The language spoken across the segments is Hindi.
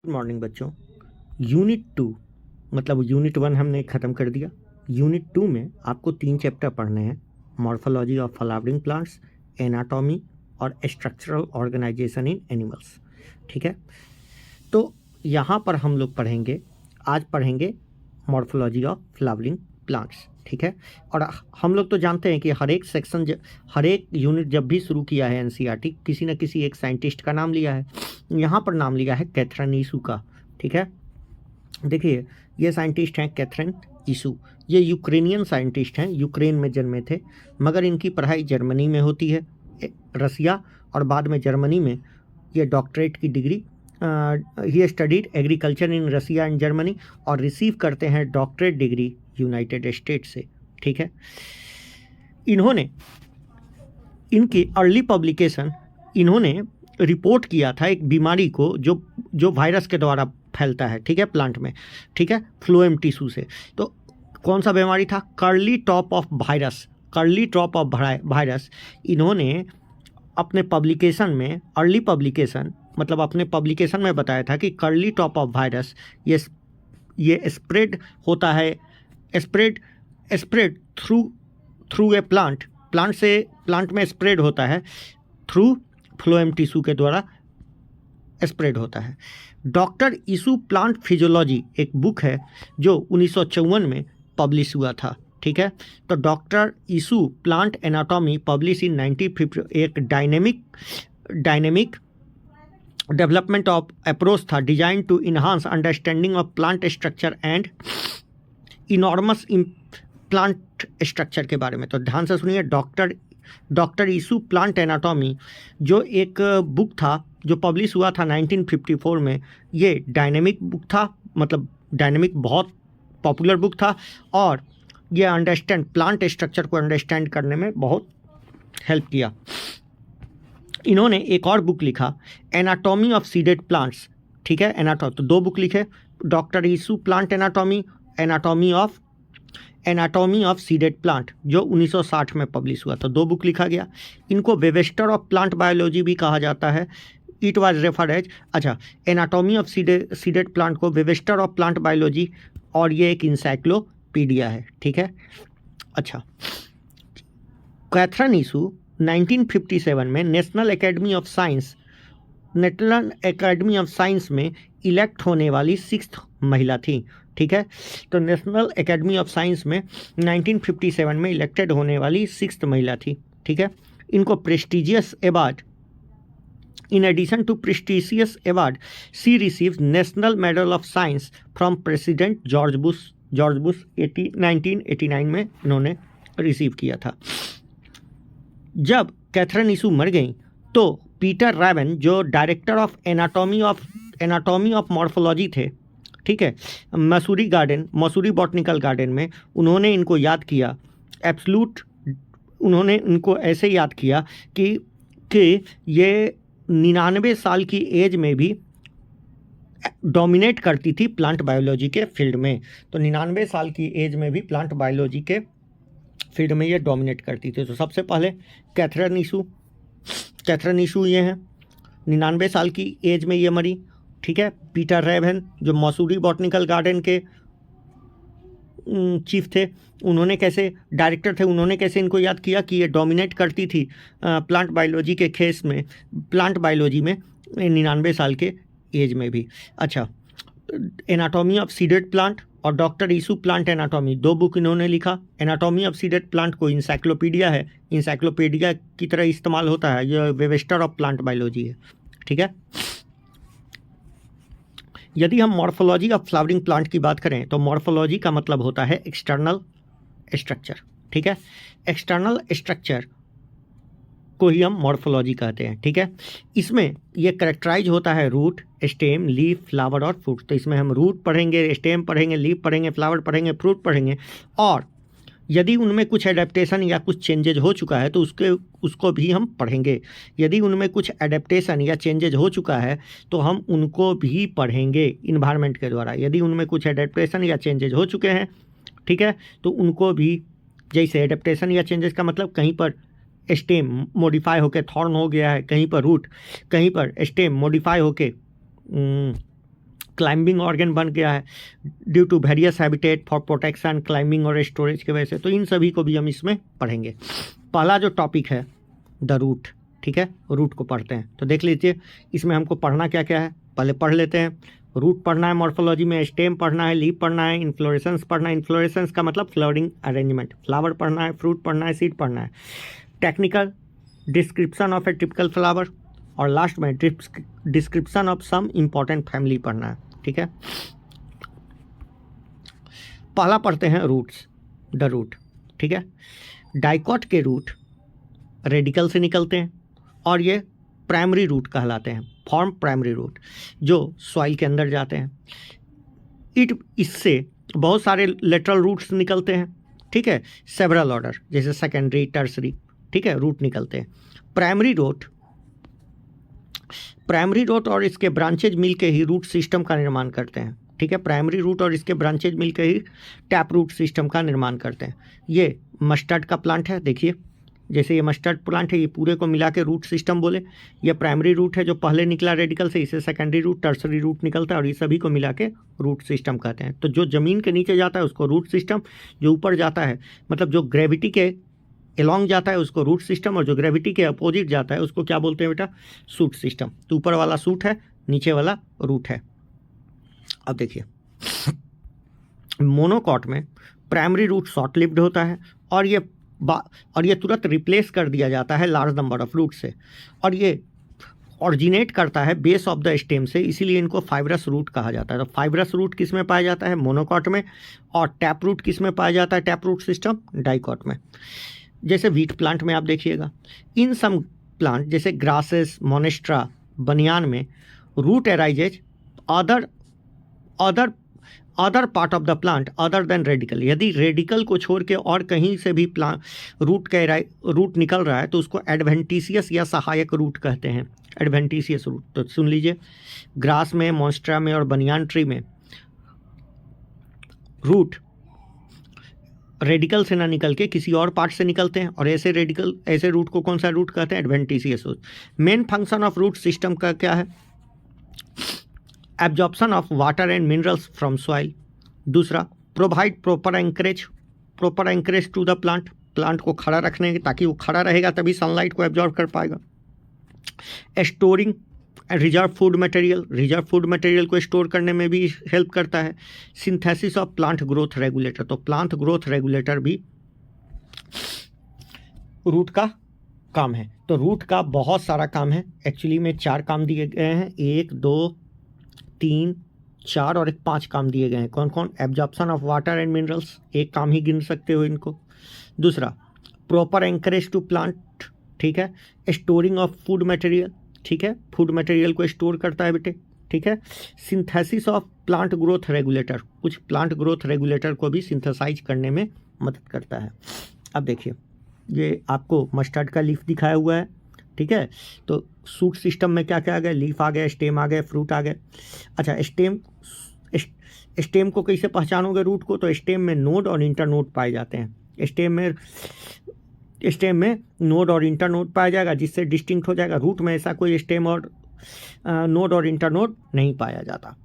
गुड मॉर्निंग बच्चों। यूनिट 2 मतलब यूनिट 1 हमने ख़त्म कर दिया। यूनिट 2 में आपको 3 चैप्टर पढ़ने हैं, morphology of flowering plants, anatomy और स्ट्रक्चरल ऑर्गेनाइजेशन इन एनिमल्स। ठीक है, तो यहाँ पर हम लोग आज पढ़ेंगे मॉर्फोलॉजी ऑफ फ्लावरिंग प्लांट्स। ठीक है, और हम लोग तो जानते हैं कि हर एक यूनिट जब भी शुरू किया है एनसीईआरटी, किसी न किसी एक साइंटिस्ट का नाम लिया है। यहाँ पर नाम लिया है कैथरीन ईसू का। ठीक है, देखिए ये साइंटिस्ट हैं कैथरीन ईसू। ये यूक्रेनियन साइंटिस्ट हैं, यूक्रेन में जन्मे थे, मगर इनकी पढ़ाई जर्मनी में होती है, रसिया और बाद में जर्मनी में ये डॉक्टरेट की डिग्री। He studied agriculture in Russia and Germany और रिसीव करते हैं डॉक्टरेट डिग्री यूनाइटेड स्टेट्स से। ठीक है, इन्होंने इनकी अर्ली पब्लिकेशन, इन्होंने रिपोर्ट किया था एक बीमारी को जो वायरस के द्वारा फैलता है। ठीक है, प्लांट में। ठीक है, फ्लोएम टिश्यू से। तो कौन सा बीमारी था? Curly top of virus. इन्होंने अपने पब्लिकेशन में, अर्ली पब्लिकेशन मतलब अपने पब्लिकेशन में बताया था कि कर्ली टॉप ऑफ वायरस ये स्प्रेड होता है, स्प्रेड थ्रू ए प्लांट में स्प्रेड होता है, थ्रू फ्लोएम टिश्यू के द्वारा स्प्रेड होता है। डॉक्टर ईसू प्लांट फिजियोलॉजी एक बुक है जो 1954 में पब्लिश हुआ था। ठीक है, तो doctor Esau plant anatomy publish in 1950, एक डायनेमिक डेवलपमेंट ऑफ अप्रोच था design to enhance understanding of plant structure and enormous plant structure के बारे में। तो ध्यान से सुनिए, डॉक्टर ईसू प्लांट एनाटॉमी जो एक बुक था जो पब्लिश हुआ था 1954 में। ये डायनेमिक बुक था, मतलब डायनेमिक बहुत पॉपुलर बुक था और ये प्लांट स्ट्रक्चर को अंडरस्टैंड करने में बहुत हेल्प किया। इन्होंने एक और बुक लिखा, एनाटॉमी ऑफ सीडेड प्लांट्स। ठीक है, तो 2 बुक लिखे, doctor Esau plant anatomy, anatomy of seeded plant, जो 1960 में पब्लिश हुआ था। 2 बुक लिखा गया। इनको वेबस्टर ऑफ प्लांट बायोलॉजी भी कहा जाता है। It was referred as, anatomy of seeded plant को वेबस्टर ऑफ प्लांट बायोलॉजी, और ये एक इंसाइक्लोपीडिया है। ठीक है, अच्छा, कैथरीन ईसू 1957 में नेशनल एकेडमी ऑफ साइंस में इलेक्ट होने वाली 6th महिला थी। ठीक है, तो नेशनल एकेडमी ऑफ साइंस में 1957 में इलेक्टेड होने वाली 6th महिला थी। ठीक है, इनको prestigious award, in addition to prestigious award she received national medal of science from president George Bush 1989 में इन्होंने रिसीव किया था। जब कैथरीन ईसू मर गई तो पीटर रैवन, जो director of anatomy of morphology थे, ठीक है, मसूरी बॉटनिकल गार्डन में, उन्होंने इनको याद किया उन्होंने इनको ऐसे याद किया कि ये 99 साल की एज में भी डोमिनेट करती थी प्लांट बायोलॉजी के फील्ड में। तो 99 साल की एज में भी प्लांट बायोलॉजी के फील्ड में ये डोमिनेट करती थी। तो सबसे पहले कैथरीन ईसू ये हैं, 99 साल की एज में ये मरी। ठीक है, पीटर रैवन जो मसूरी बॉटनिकल गार्डन के चीफ थे, उन्होंने कैसे, डायरेक्टर थे, उन्होंने कैसे इनको याद किया कि ये डोमिनेट करती थी प्लांट बायोलॉजी के केस में, प्लांट बायोलॉजी में 99 साल के एज में भी। अच्छा, एनाटॉमी ऑफ सीडेड प्लांट और doctor Esau plant anatomy, 2 book इन्होंने लिखा। एनाटॉमी ऑफ सीडेड प्लांट को इंसाइक्लोपीडिया है, इंसाइक्लोपीडिया की तरह इस्तेमाल होता है, यह वेबस्टर ऑफ प्लांट बायोलॉजी है। ठीक है, यदि हम मॉर्फोलॉजी ऑफ फ्लावरिंग प्लांट की बात करें तो मॉर्फोलॉजी का मतलब होता है एक्सटर्नल स्ट्रक्चर। ठीक है, एक्सटर्नल स्ट्रक्चर को ही हम मॉर्फोलॉजी कहते हैं। ठीक है, इसमें ये करेक्टराइज होता है रूट, स्टेम, लीफ, फ्लावर और फ्रूट। तो इसमें हम रूट पढ़ेंगे, स्टेम पढ़ेंगे, लीफ पढ़ेंगे, फ्लावर पढ़ेंगे, फ्रूट पढ़ेंगे, और यदि उनमें कुछ एडेप्टेशन या कुछ चेंजेज हो चुका है तो उसको भी हम पढ़ेंगे। यदि उनमें कुछ एडेप्टेशन या चेंजेज हो चुका है तो हम उनको भी पढ़ेंगे इन्वायरमेंट के द्वारा। यदि उनमें कुछ एडेप्टेशन या चेंजेज हो चुके हैं, ठीक है, तो उनको भी, जैसे एडेप्टेशन या चेंजेस का मतलब कहीं पर स्टेम मॉडिफाई होकर थॉर्न हो गया है, कहीं पर रूट, कहीं पर स्टेम मॉडिफाई होकर क्लाइंबिंग ऑर्गन बन गया है due to various habitat for protection, climbing और स्टोरेज की वजह से। तो इन सभी को भी हम इसमें पढ़ेंगे। पहला जो टॉपिक है द रूट, ठीक है, रूट को पढ़ते हैं। तो देख लीजिए इसमें हमको पढ़ना क्या क्या है, पहले पढ़ लेते हैं। रूट पढ़ना है मॉर्फोलॉजी में, स्टेम पढ़ना है, लीफ पढ़ना है, इन्फ्लोरेसेंस पढ़ना है, इन्फ्लोरेसेंस का मतलब फ्लावरिंग अरेंजमेंट, फ्लावर पढ़ना है, फ्रूट पढ़ना है, सीड पढ़ना है, technical description of a typical flower, और लास्ट में description of some important family पढ़ना है, ठीक है। पहला पढ़ते हैं रूट्स, द रूट, ठीक है। डाइकॉट के रूट रेडिकल से निकलते हैं और ये प्राइमरी रूट कहलाते हैं, फॉर्म प्राइमरी रूट, जो सॉइल के अंदर जाते हैं। इससे बहुत सारे लेटरल रूट्स निकलते हैं, ठीक है, सेवरल ऑर्डर, जैसे सेकेंडरी, टर्सरी, ठीक है, रूट निकलते हैं। प्राइमरी रूट और इसके ब्रांचेज मिलके ही रूट सिस्टम का निर्माण करते हैं, ठीक है। प्राइमरी रूट और इसके ब्रांचेज मिलकर ही टैप रूट सिस्टम का निर्माण करते हैं। ये मस्टर्ड का प्लांट है, देखिए जैसे ये मस्टर्ड प्लांट है, ये पूरे को मिला के रूट सिस्टम बोले। ये प्राइमरी रूट है जो पहले निकला रेडिकल से, इसे सेकेंडरी रूट, टर्सरी रूट निकलता है और ये सभी को मिला के रूट सिस्टम कहते हैं। तो जो ज़मीन के नीचे जाता है उसको रूट सिस्टम, जो ऊपर जाता है मतलब जो ग्रेविटी के एलॉन्ग जाता है उसको रूट सिस्टम, और जो ग्रेविटी के अपोजिट जाता है उसको क्या बोलते हैं बेटा, सूट सिस्टम। तो ऊपर वाला सूट है, नीचे वाला रूट है। अब देखिए मोनोकॉट में प्राइमरी रूट शॉर्ट लिव्ड होता है और ये तुरंत रिप्लेस कर दिया जाता है लार्ज नंबर ऑफ रूट से, और ये ऑरिजिनेट करता है बेस ऑफ द स्टेम से, इसीलिए इनको फाइब्रस रूट कहा जाता है। तो फाइब्रस रूट किस में पाया जाता है, मोनोकॉट में, और टैप रूट किस में पाया जाता है, टैप रूट सिस्टम, डाइकॉट में। जैसे वीट प्लांट में आप देखिएगा, इन सम प्लांट जैसे ग्रासेस, मोनेस्ट्रा, बनियान में root arises other part of the plant other than radicle. यदि रेडिकल को छोड़ के और कहीं से भी रूट निकल रहा है तो उसको एडवेंटिशियस या सहायक रूट कहते हैं, एडवेंटिशियस रूट। तो सुन लीजिए, ग्रास में, मोन्स्ट्रा में और बनियान ट्री में रूट रेडिकल से ना निकल के किसी और पार्ट से निकलते हैं, और ऐसे रूट को कौन सा रूट कहते हैं, adventitious root. Main function of root system का क्या है, absorption of water and minerals from soil. दूसरा, provide proper anchorage to the plant को खड़ा रखने की, ताकि वो खड़ा रहेगा तभी सनलाइट को एब्जॉर्ब कर पाएगा। स्टोरिंग रिजर्व फूड मटेरियल को स्टोर करने में भी हेल्प करता है। Synthesis of plant growth regulator, तो प्लांट ग्रोथ रेगुलेटर भी रूट का काम है। तो रूट का बहुत सारा काम है, एक्चुअली में 4 काम दिए गए हैं, 1 2 3 4 और 5 काम दिए गए हैं। कौन कौन, absorption of water and minerals, एक काम ही गिन सकते हो इनको। दूसरा, प्रॉपर एंकरेज टू प्लांट, ठीक है। स्टोरिंग ऑफ फूड मटेरियल, ठीक है, फूड मटेरियल को स्टोर करता है बेटे, ठीक है। Synthesis of plant growth regulator, कुछ प्लांट ग्रोथ रेगुलेटर को भी सिंथेसाइज करने में मदद करता है। अब देखिए ये आपको मस्टर्ड का लीफ दिखाया हुआ है, ठीक है। तो सूट सिस्टम में क्या क्या आ गया, लीफ आ गया, स्टेम आ गया, फ्रूट आ गया। अच्छा, स्टेम को कैसे पहचानोगे रूट को, तो स्टेम में नोड और इंटरनोड पाए जाते हैं। स्टेम में नोड और इंटरनोड पाया जाएगा, जिससे डिस्टिंक्ट हो जाएगा। रूट में ऐसा कोई स्टेम और नोड और इंटरनोड नहीं पाया जाता।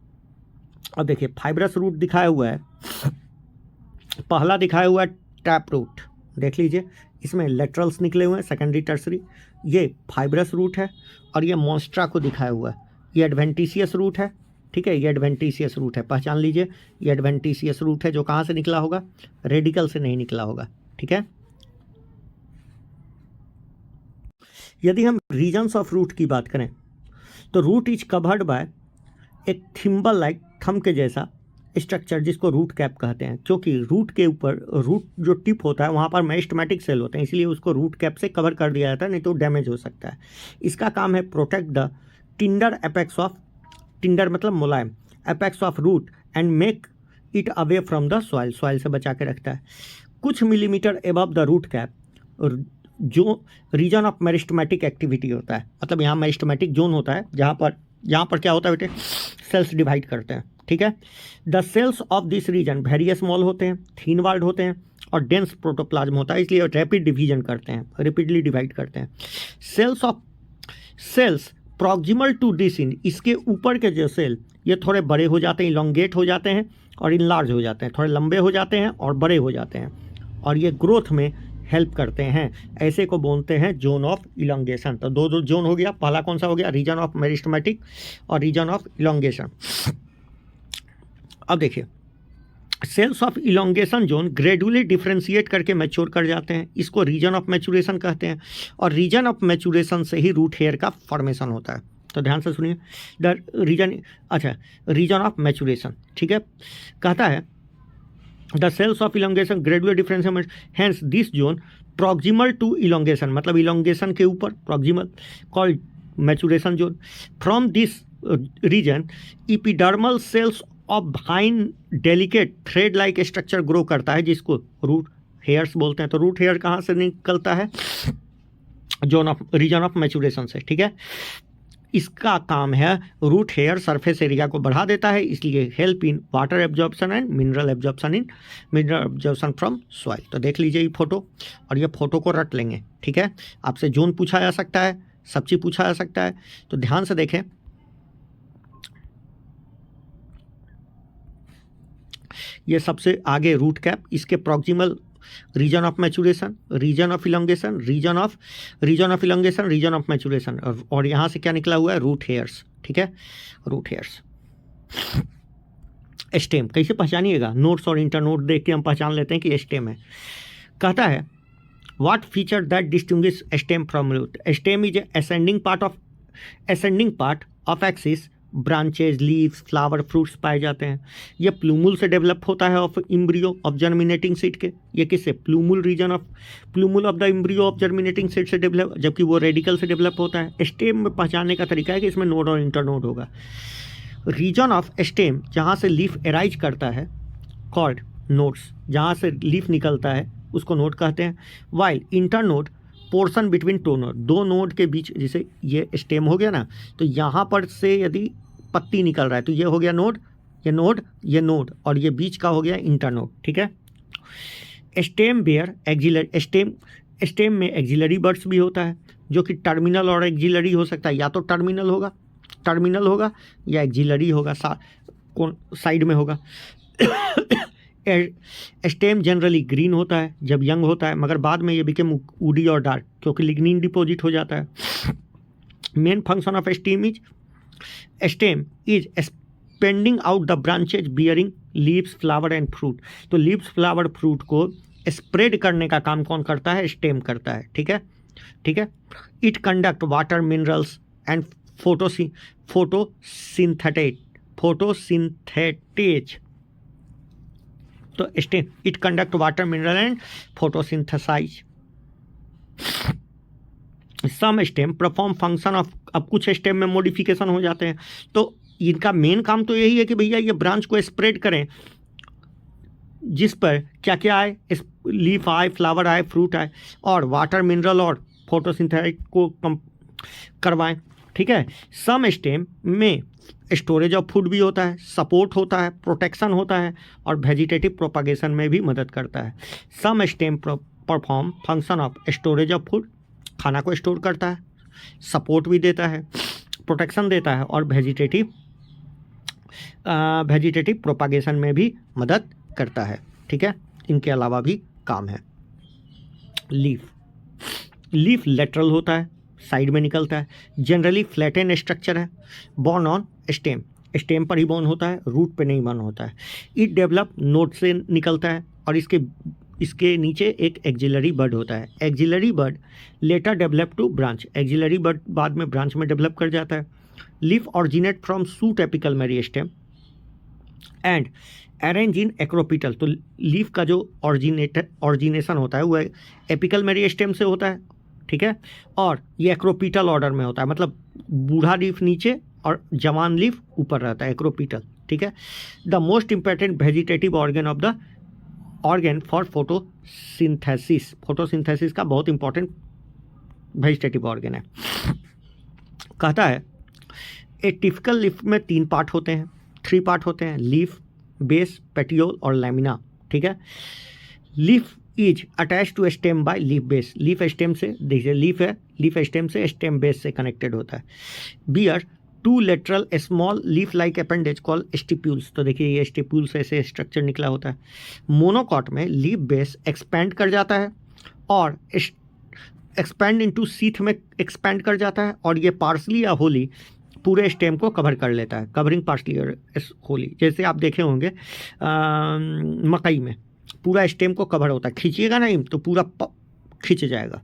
अब देखिए फाइब्रस रूट दिखाया हुआ है, पहला दिखाया हुआ है टैप रूट, देख लीजिए इसमें लेटरल्स निकले हुए हैं, सेकेंडरी टर्सरी। ये फाइब्रस रूट है, और ये मोन्स्ट्रा को दिखाया हुआ है, ये एडवेंटिशियस रूट है, ठीक है। ये एडवेंटिशियस रूट है, पहचान लीजिए, ये एडवेंटिशियस रूट है जो कहाँ से निकला होगा, रेडिकल से नहीं निकला होगा, ठीक है। यदि हम रीजन्स ऑफ रूट की बात करें तो रूट इज कवर्ड बाय एक थिम्बल लाइक, थंब के जैसा स्ट्रक्चर, जिसको रूट कैप कहते हैं। क्योंकि रूट के ऊपर, रूट जो टिप होता है वहाँ पर मेरिस्टेमेटिक सेल होते हैं, इसलिए उसको रूट कैप से कवर कर दिया जाता है, नहीं तो डैमेज हो सकता है। इसका काम है protect the tender apex of, tender मतलब मुलायम, apex of root and make it away from the soil, soil से बचा के रखता है। कुछ millimetre above the root cap जो रीजन ऑफ मेरिस्टेमेटिक एक्टिविटी होता है, मतलब यहाँ मेरिस्टेमेटिक जोन होता है जहाँ पर क्या होता है बेटे, सेल्स डिवाइड करते हैं, ठीक है। The cells of this region very small होते हैं, थिन वॉल्ड होते हैं और डेंस प्रोटोप्लाज्म होता है, इसलिए रैपिड डिवीजन करते हैं, रैपिडली डिवाइड करते हैं। सेल्स प्रॉक्सिमल टू दिस इन, इसके ऊपर के जो सेल ये थोड़े बड़े हो जाते हैं, इलोंगेट हो जाते हैं और इनलार्ज हो जाते हैं, थोड़े लंबे हो जाते हैं और बड़े हो जाते हैं, और ये ग्रोथ में हेल्प करते हैं। ऐसे को बोलते हैं जोन ऑफ इलोंगेशन। तो दो जोन हो गया, पहला कौन सा हो गया, रीजन ऑफ मेरिस्टेमेटिक और रीजन ऑफ इलोंगेशन। अब देखिए, cells of elongation zone gradually differentiate करके मैच्योर कर जाते हैं, इसको रीजन ऑफ मैच्योरेशन कहते हैं, और रीजन ऑफ मैच्योरेशन से ही रूट हेयर का फॉर्मेशन होता है। तो ध्यान से सुनिए, द रीजन, अच्छा, रीजन ऑफ मैच्योरेशन, ठीक है, कहता है the cells of elongation gradual differentiate, hence this zone proximal to elongation, मतलब इलोंगेशन के ऊपर proximal, called maturation zone. From this region epidermal cells of fine delicate thread like structure grow करता है, जिसको रूट हेयर्स बोलते हैं। तो रूट हेयर कहाँ से निकलता है, zone of region of maturation से, ठीक है। इसका काम है रूट हेयर सरफेस एरिया को बढ़ा देता है, इसलिए help in water absorption and mineral absorption from soil. तो देख लीजिए ये फोटो, और ये फोटो को रट लेंगे, ठीक है। आपसे जोन पूछा जा सकता है, सब चीज पूछा जा सकता है, तो ध्यान से देखें। ये सबसे आगे रूट कैप, इसके proximal region of maturation, region of elongation, region of elongation, region of maturation, और यहाँ से क्या निकला हुआ है, रूट हेयर्स, ठीक है, रूट हेयर्स। स्टेम कैसे पहचानिएगा, नोट्स और इंटरनोट देख के हम पहचान लेते हैं कि स्टेम है। कहता है what feature that distinguish stem from root, stem is ascending part of axis, branches, leaves, flower, fruits पाए जाते हैं। ये प्लूमुल से डेवलप होता है of embryo of germinating seed के, ये किससे, plumule of the embryo of germinating seed से डेवलप, जबकि वो रेडिकल से डेवलप होता है। स्टेम में पहचानने का तरीका है कि इसमें नोड और इंटरनोड होगा। रीजन ऑफ स्टेम जहाँ से लीफ एराइज करता है, कॉल्ड नोड्स, जहाँ से लीफ निकलता है उसको नोड कहते हैं। While internode portion between two node, दो नोड के बीच, जैसे ये स्टेम हो गया ना, तो यहाँ पर से यदि पत्ती निकल रहा है तो ये हो गया नोड, ये नोड, और ये बीच का हो गया इंटरनोड, ठीक है। स्टेम बेयर एक्जिलरी, स्टेम में एक्जिलरी बर्ड्स भी होता है, जो कि टर्मिनल और एक्जिलरी हो सकता है, या तो टर्मिनल होगा या एक्जिलरी होगा, साइड में होगा। स्टेम जनरली ग्रीन होता है जब यंग होता है, मगर बाद में ये बिकेम वुडी और डार्क, क्योंकि लिग्निन डिपॉजिट हो जाता है। Main function of stem is expanding out the branches bearing leaves, flower and fruit. तो लीव्स, फ्लावर, फ्रूट को स्प्रेड करने का काम कौन करता है, स्टेम करता है, ठीक है। It conduct water, minerals and photosynthates. तो stem, it conduct water, mineral and photosynthesize. Some stem perform function of, अब कुछ स्टेम में मॉडिफिकेशन हो जाते हैं, तो इनका मेन काम तो यही है कि भैया ये ब्रांच को स्प्रेड करें, जिस पर क्या क्या आए, लीफ आए, फ्लावर आए, फ्रूट आए, और वाटर, मिनरल और फोटोसिंथेटिक को करवाएं, ठीक है। सम स्टेम में स्टोरेज ऑफ फूड भी होता है, सपोर्ट होता है, प्रोटेक्शन होता है, और वेजिटेटिव प्रोपागेशन में भी मदद करता है। Some stem perform function of storage of food, खाना को स्टोर करता है, सपोर्ट भी देता है, प्रोटेक्शन देता है, और वेजिटेटिव प्रोपागेशन में भी मदद करता है, ठीक है। इनके अलावा भी काम है। लीफ लेटरल होता है, साइड में निकलता है, जनरली फ्लैटेन स्ट्रक्चर है, बॉर्न ऑन स्टेम पर ही बॉर्न होता है, रूट पे नहीं बॉर्न होता है। इट डेवलप नोड से निकलता है, और इसके नीचे एक एक्जिलरी बर्ड होता है। Axillary bud later develop to branch, axillary bud बाद में ब्रांच में डेवलप कर जाता है। Leaf originate from shoot apical meristem and arrange in acropetal. तो लीफ का जो ऑरिजिनेशन होता है वो एपिकल मेरिस्टेम से होता है, ठीक है, और ये एक्रोपिटल ऑर्डर में होता है, मतलब बूढ़ा लीफ नीचे और जवान लीफ ऊपर रहता है, एक्रोपिटल, ठीक है। The most important vegetative organ for photosynthesis का बहुत इंपॉर्टेंट वेजिटेटिव ऑर्गन है। कहता है ए टिपिकल लीफ में 3 पार्ट होते हैं, 3 पार्ट होते हैं, लीफ, बेस, पेटियोल और लैमिना, ठीक है। Leaf is attach to stem by leaf base, leaf stem से, देखिए लीफ है, लीफ स्टेम से स्टेम बेस से कनेक्टेड होता है। Bear two lateral small leaf like appendage call stipules. तो देखिए ये स्टिप्यूल्स ऐसे स्ट्रक्चर निकला होता है। मोनोकॉट में लीफ बेस एक्सपैंड कर जाता है और एक्सपैंड इनटू सीथ में एक्सपैंड कर जाता है, और ये पार्सली या होली पूरे स्टेम को कवर कर लेता है, कवरिंग पार्सली और होली। जैसे आप देखे होंगे मकई में पूरा स्टेम को कवर होता है, खींचिएगा नहीं तो पूरा खींच जाएगा।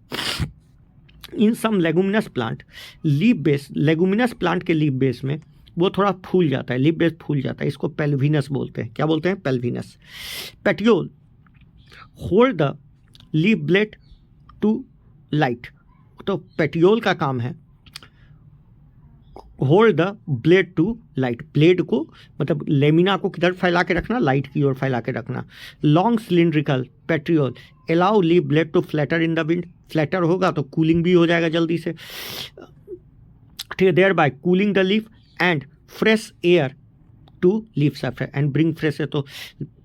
In some leguminous plant leaf base, leguminous plant के लीफ बेस में वो थोड़ा फूल जाता है, लीफ बेस फूल जाता है, इसको पेल्विनस बोलते हैं। क्या बोलते हैं? Pulvinus. Petiole hold the leaf blade to light. तो पेटियोल का काम है hold the blade to light, blade को मतलब लेमिना को किधर फैला के रखना? लाइट की ओर फैला के रखना। Long cylindrical petiole allow leaf blade to flutter in the wind, flutter होगा तो कूलिंग भी हो जाएगा जल्दी से, ठीक है। There by cooling the leaf and fresh air to leaf surface and bring fresh. तो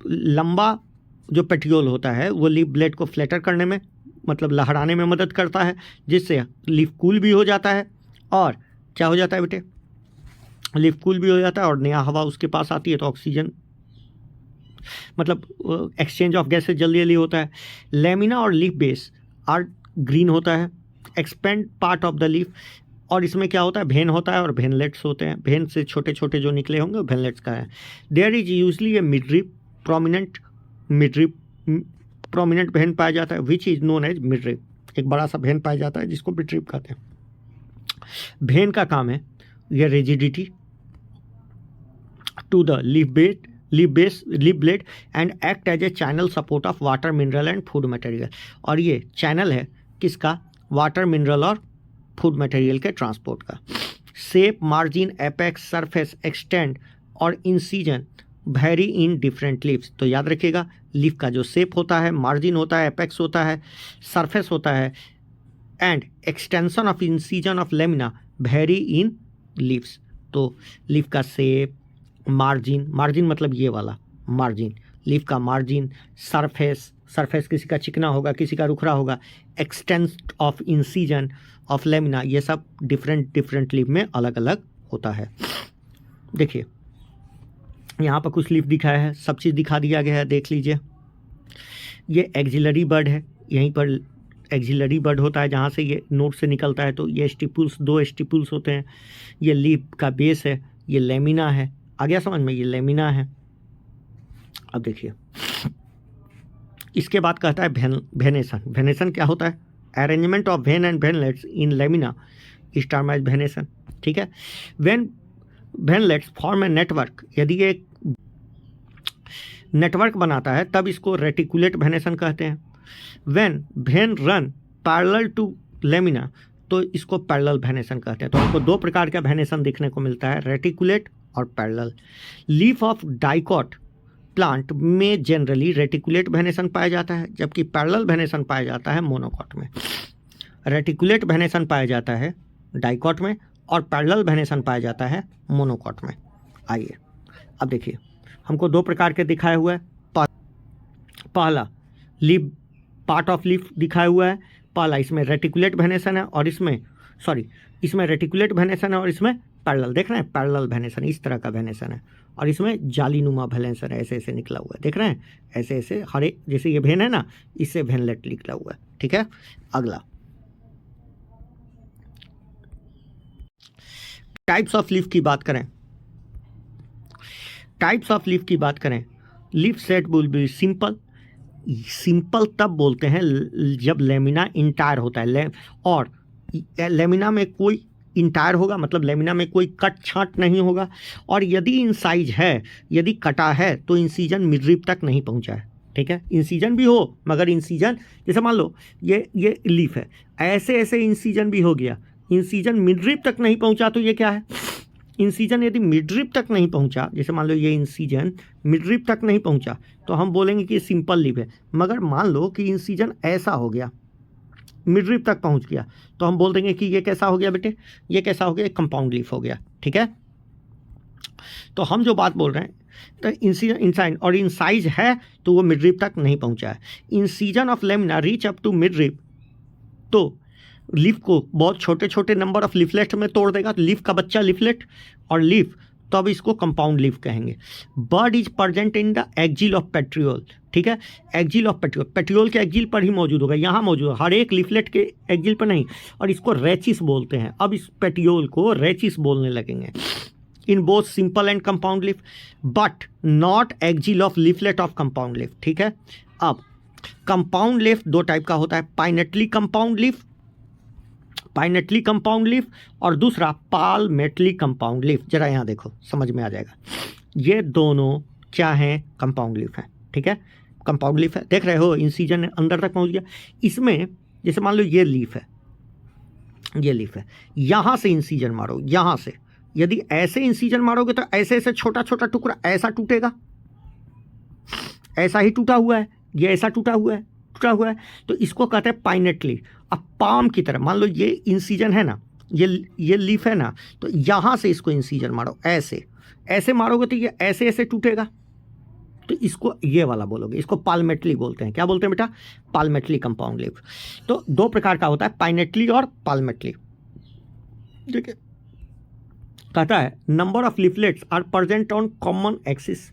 लंबा जो पेट्रियोल होता है वो लीफ ब्लेड को फ्लैटर करने में मतलब लहराने में मदद करता है, जिससे लीफ कूल भी हो जाता है, और क्या हो जाता है बेटे? लीफ कूल भी हो जाता है और नया हवा उसके पास आती है तो ऑक्सीजन मतलब एक्सचेंज ऑफ गैसेज जल्दी जल्दी होता है। लेमिना और लीफ बेस आर ग्रीन होता है, expand part of the leaf, और इसमें क्या होता है? भेन होता है और भेनलेट्स होते हैं। भेन से छोटे छोटे जो निकले होंगे वो भेनलेट्स का है। There is usually a midrib prominent, midrib prominent vein पाया जाता है which is known as midrib. एक बड़ा सा भेन पाया जाता है जिसको मिडरिप कहते हैं। भेन का काम है यह rigidity to the leaf blade and act as a channel support of water, mineral and food material. और ये चैनल है किसका? वाटर, मिनरल और फूड मटेरियल के ट्रांसपोर्ट का। Shape, margin, apex, surface, extend और incision vary in different leaves. तो याद रखिएगा लीफ का जो शेप होता है, मार्जिन होता है, एपेक्स होता है, सरफेस होता है, and extension of incision of lamina very in leaves. तो लीफ का शेप, मार्जिन, मार्जिन मतलब ये वाला मार्जिन, लीफ का मार्जिन, सरफेस, सरफेस किसी का चिकना होगा किसी का रुखरा होगा, extent of incision of lamina, ये सब डिफरेंट लीफ में अलग अलग होता है। देखिए यहाँ पर कुछ लीफ दिखाया है, सब चीज़ दिखा दिया गया है, देख लीजिए। ये एक्सिलरी बर्ड है, यहीं पर एक्सिलरी बर्ड होता है जहाँ से ये नोट से निकलता है। तो ये स्टिपुल्स, 2 स्टिपुल्स होते हैं। ये लीफ का बेस है, ये लेमिना है। आ गया समझ में? ये लेमिना है। अब देखिए इसके बाद कहता है वेनेसन। वेनेसन क्या होता है? Arrangement of vein and veinlets in lamina is term as venation, ठीक है। Vein veinlets form a network, यदि ये नेटवर्क बनाता है तब इसको रेटिकुलेट वेनेसन कहते हैं। When vein run parallel to lamina तो इसको पैरेलल वेनेसन कहते हैं। तो हमको 2 प्रकार का वेनेसन देखने को मिलता है, रेटिकुलेट और parallel. Leaf of dicot plant में जनरली रेटिकुलेट वेनेसन पाया जाता है, जबकि पैरेलल वेनेसन पाया जाता है मोनोकॉट में। रेटिकुलेट वेनेसन पाया जाता है डाइकॉट में और पैरेलल वेनेसन पाया जाता है मोनोकॉट में। आइए अब देखिए हमको 2 प्रकार के दिखाए हुए हैं। पहला लीफ, पार्ट ऑफ लीफ दिखाया हुआ है। पहला इसमें रेटिकुलेट वेनेसन है और इसमें इसमें रेटिकुलेट वेनेसन है और इसमें पैरेलल, देख रहे हैं पैरेलल वेनेसन, इस तरह का वेनेसन है, और इसमें जालीनुमा वेनेसन है, ऐसे ऐसे निकला हुआ है, देख रहे हैं ऐसे ऐसे, हर एक जैसे ये वेन है ना, इससे वेनलेट निकला हुआ है, ठीक है। अगला टाइप्स ऑफ लीफ की बात करें, टाइप्स ऑफ लीफ की बात करें, leaf set will be simple. Simple तब बोलते हैं जब लेमिना इंटायर होता है, और लेमिना में कोई इंटायर होगा, मतलब लेमिना में कोई कट छांट नहीं होगा, और यदि इंसाइज है, यदि कटा है तो इंसीजन मिडरिप तक नहीं पहुंचा है, ठीक है। इंसीजन भी हो मगर इंसीजन, जैसे मान लो ये लीफ है, ऐसे ऐसे इंसीजन भी हो गया, इंसीजन मिडरिप तक नहीं पहुंचा, तो ये क्या है? इंसीजन यदि मिडरिप तक नहीं पहुंचा, जैसे मान लो ये इंसीजन मिडरिप तक नहीं पहुंचा, तो हम बोलेंगे कि ये सिंपल लीफ है। मगर मान लो कि इंसीजन ऐसा हो गया, मिडरिप तक पहुंच गया, तो हम बोल देंगे कि ये कैसा हो गया बेटे? ये कैसा हो गया? कंपाउंड लीफ हो गया, ठीक है। तो हम जो बात बोल रहे हैं, तो इंसाइड और इंसाइज है तो वो मिडरिप तक नहीं पहुंचा है। Incision of lamina reach up to midrib, तो लीफ को बहुत छोटे छोटे नंबर ऑफ लीफलेट में तोड़ देगा, तो लीफ का बच्चा लीफलेट और लीफ, तो अब इसको कंपाउंड लीफ कहेंगे। Bud is present in the axil of petiole, ठीक है, एक्जिल ऑफ पेट्रियोल, पेट्रियोल के एक्जिल पर ही मौजूद होगा, यहाँ मौजूद है, हर एक लीफलेट के एक्जिल पर नहीं, और इसको रेचिस बोलते हैं। अब इस पेट्रियोल को रेचिस बोलने लगेंगे in both simple and compound leaf, but not axile of leaflet of compound leaf, ठीक है। अब कंपाउंड लीफ दो टाइप का होता है, पाइनेटली कंपाउंड लीफ, पाइनेटली कंपाउंड लीफ, और दूसरा पाल्मेटली कंपाउंड लीफ। जरा यहाँ देखो, समझ में आ जाएगा। ये दोनों क्या हैं? कंपाउंड लीफ है, ठीक है, कंपाउंड लीफ है। देख रहे हो इंसिजन अंदर तक पहुँच गया। इसमें जैसे मान लो ये लीफ है, ये लीफ है, यहाँ से इंसिजन मारो, यहाँ से यदि ऐसे इंसिजन मारोगे तो ऐसे ऐसे छोटा छोटा टुकड़ा ऐसा टूटेगा, ऐसा ही टूटा हुआ है, ये ऐसा टूटा हुआ है, टूटा हुआ है, तो इसको कहते हैं पाइनेटली। अब पाम की तरह मान लो ये इंसिजन है ना, ये लीफ है ना, तो यहाँ से इसको इंसिजन मारो, ऐसे ऐसे मारोगे तो ये ऐसे ऐसे टूटेगा, तो इसको ये वाला बोलोगे, इसको पाल्मेटली बोलते हैं। क्या बोलते हैं बेटा? पाल्मेटली कंपाउंड लीफ। तो दो प्रकार का होता है, पाइनेटली और पाल्मेटली। देखिए कहता है number of leaflets are present on common axis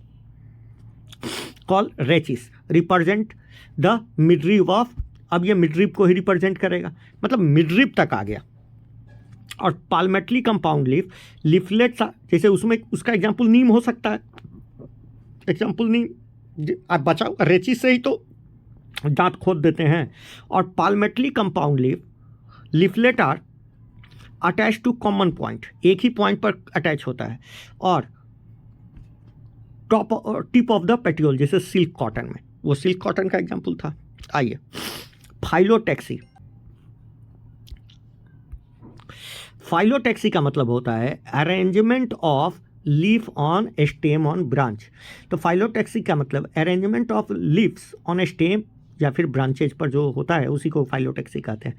call rachis represent the midrib of, अब ये मिडरिब को ही रिप्रेजेंट करेगा, मतलब मिडरिब तक आ गया। और पाल्मेटली कंपाउंड लीफ लीफलेट्स, जैसे उसमें उसका एग्जांपल नीम हो सकता है, एग्जांपल नीम, आप बचाओ रेचिस से ही तो दांत खोद देते हैं। और palmately compound leaf leaflet are attach to common point, एक ही पॉइंट पर अटैच होता है, और top tip of the petiole, जैसे सिल्क कॉटन में, वो सिल्क कॉटन का एग्जांपल था। आइए, फाइलोटैक्सी। फाइलोटैक्सी का मतलब होता है arrangement of leaf on stem on branch. तो फाइलोटैक्सी का मतलब arrangement of leaves on stem या फिर ब्रांचेज पर जो होता है उसी को फाइलोटैक्सी कहते हैं।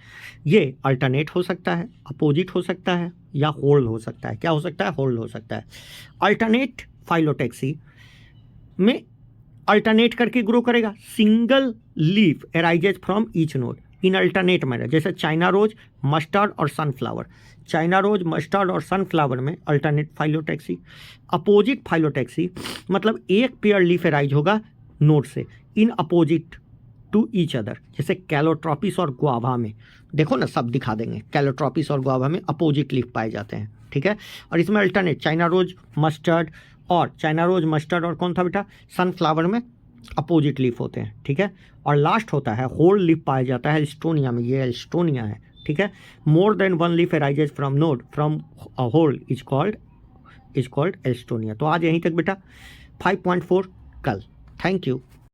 ये अल्टरनेट हो सकता है, अपोजिट हो सकता है, या होल्ड हो सकता है। क्या हो सकता है? होल्ड हो सकता है। अल्टरनेट फाइलोटैक्सी में अल्टरनेट करके ग्रो करेगा, single leaf arises from each node in alternate manner, जैसे चाइना रोज, मस्टर्ड और सनफ्लावर। चाइना रोज, मस्टर्ड और सनफ्लावर में अल्टरनेट फाइलोटैक्सी। अपोजिट फाइलोटैक्सी मतलब एक पेयर लीफ अराइज होगा नोड से in opposite to each other, जैसे कैलोट्रोपिस और गुआवा में, देखो ना सब दिखा देंगे, कैलोट्रोपिस और गुआवा में अपोजिट लीफ पाए जाते हैं, ठीक है। और इसमें अल्टरनेट चाइना रोज, मस्टर्ड, और चाइना रोज, मस्टर्ड और कौन था बेटा? सनफ्लावर में अपोजिट लीफ होते हैं, ठीक है। और लास्ट होता है होल लीफ पाया जाता है एल्स्टोनिया में, ये एल्स्टोनिया है, ठीक है। More than one leaf arises from node from a whole is called alstonia. तो आज यहीं तक बेटा, 5.4 कल। Thank you.